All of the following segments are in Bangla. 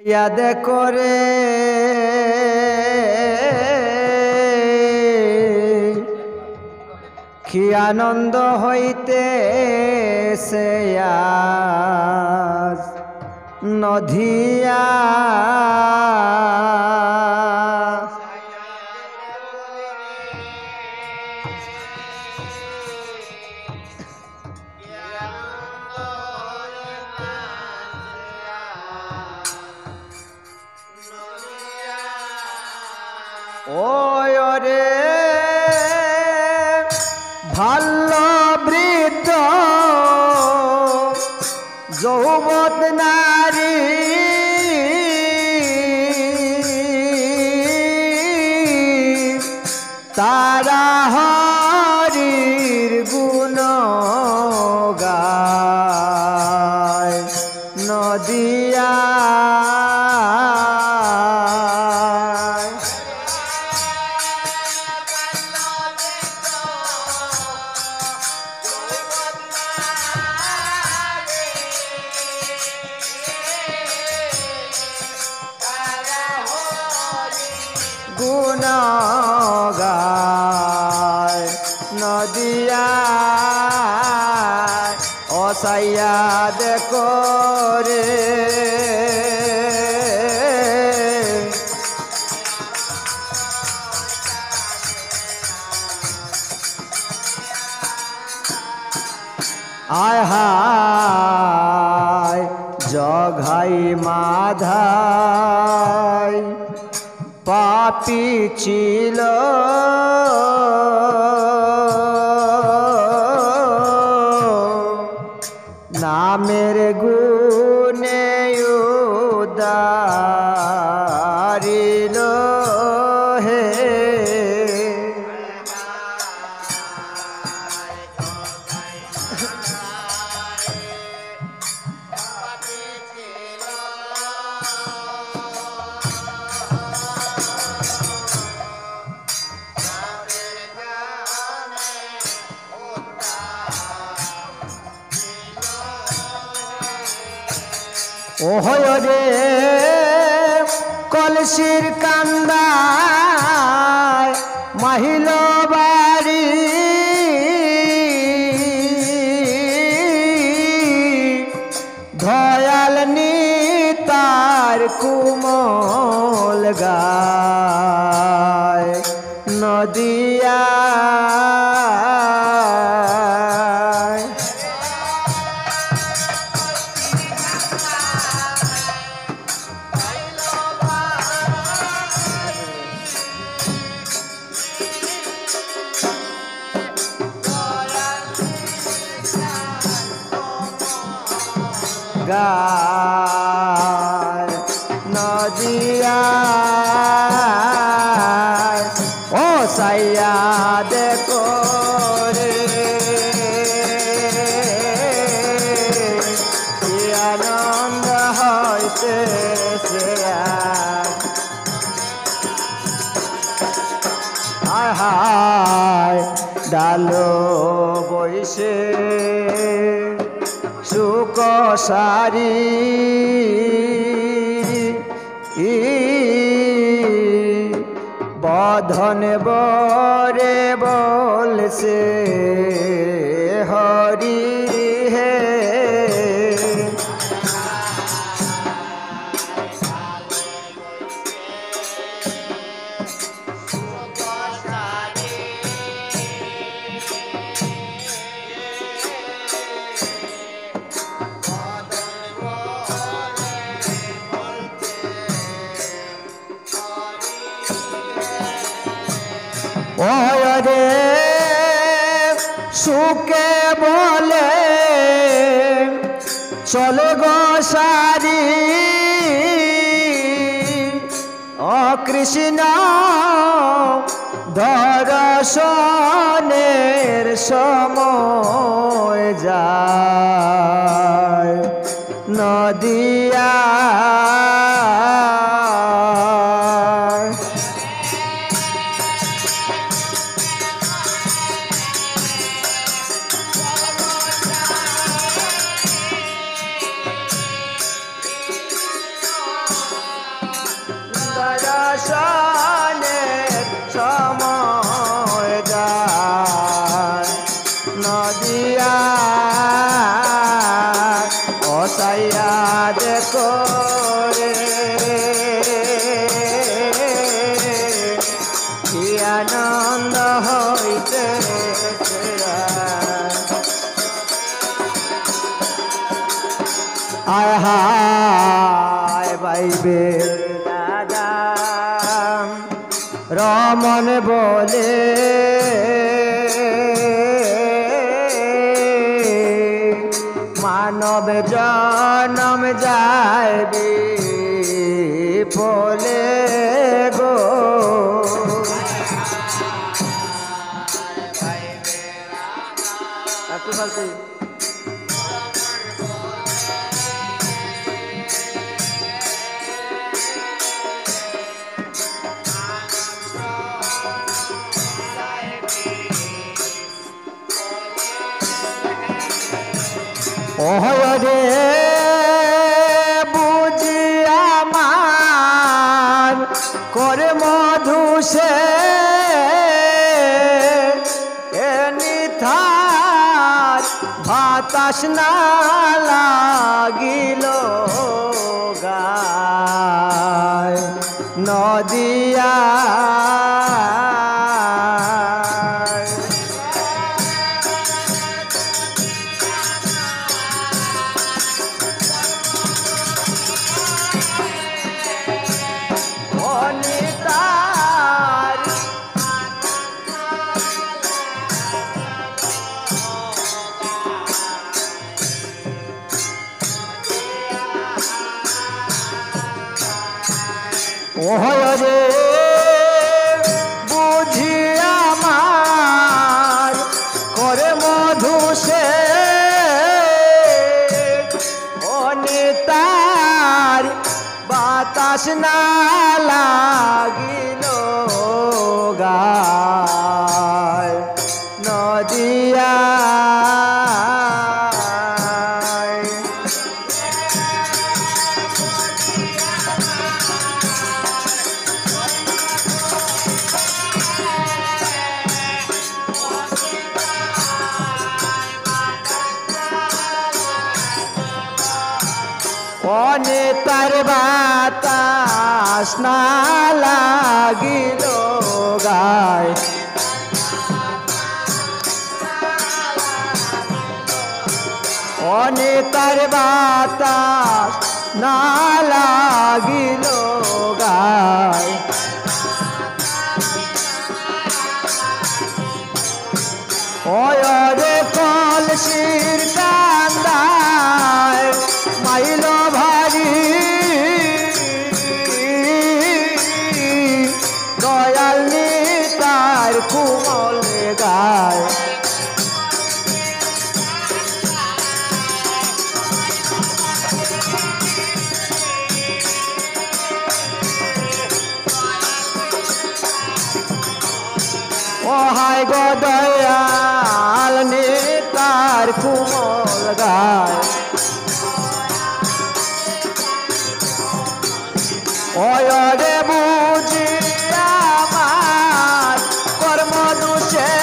ইয়াদ করে কি আনন্দ হইতেছে আজ নধিয়া ওরে ভাল্য বৃদ্ধ যৌবত নারী তারা হরির গুণ গায় নদিয়া গুণ গায় নদিয়া অসাইয়াদ করে আয় হায় জঘাই মাধাই পাপি ছিল নামের গুণে উদারিল হে ওহয় রে কলসির কান্দায় মাহিল বাড়ি ধয়াল নিতার কুমল গায় নদিয়া গায় নদিয়া ও সাইয়াদ করে কি আনন্দ হইতেছে আয় হায় ডালো বইসে সুখ সারি বধন বরে বলছে হরি হে ওরে সুকে বলে চলে গো সারি অকৃষ্ণ দর্শনের সময় যায় নদিয়া পাইবে দাদা রমন বলে মানব জনম যাইবে বলে গো একটু বলতে ওহরে বুঝি আমার করে মধু সে নিথার বাতাস না লাগিল গায় নদিয়া ওহরে বুঝি আমার করে মধু সে অনিতার বাতাস না লাগিল গায় নদিয়া অনিতার বাতাস না লাগিল গায় অনিতার বাতাস না লাগিল গায় ওরে কলসির কান্দায় মাইল ভারী দয়াল নিতার কুমল গায় ওহাই গো দয়াল নিতার কুমল গায় ওরে বুঝি আমার কর্ম দোষে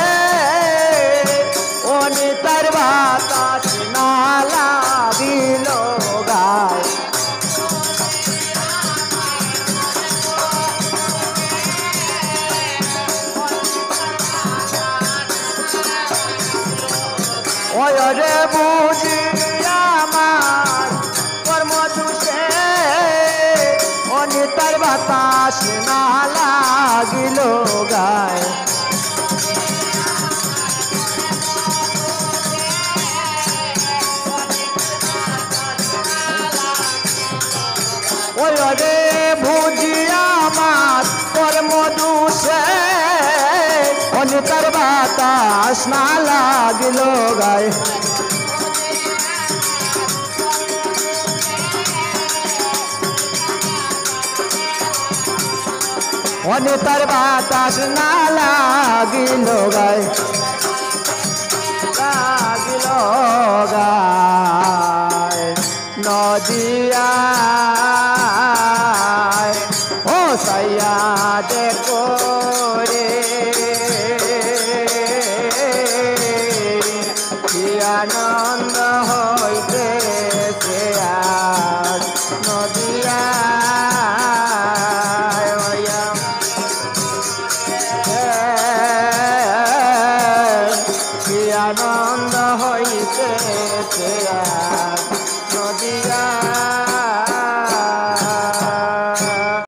অনিতার বাতাস না লাগিল গায় ওরে বুঝি আমার কর্ম দোষে অনিতার বাতাস না লাগিল গায় ওরে বুঝি আমার কর্ম দোষে অনিতার বাতাস না লাগিল গায় অনিতার বাতাস না লাগিল গায় লাগিল গায় নদিয়া ও সাইয়া দেখো রে কি আনন্দ হইতেছে আজ নদিয়া কি আনন্দ হইতেছে আজ নদিয়া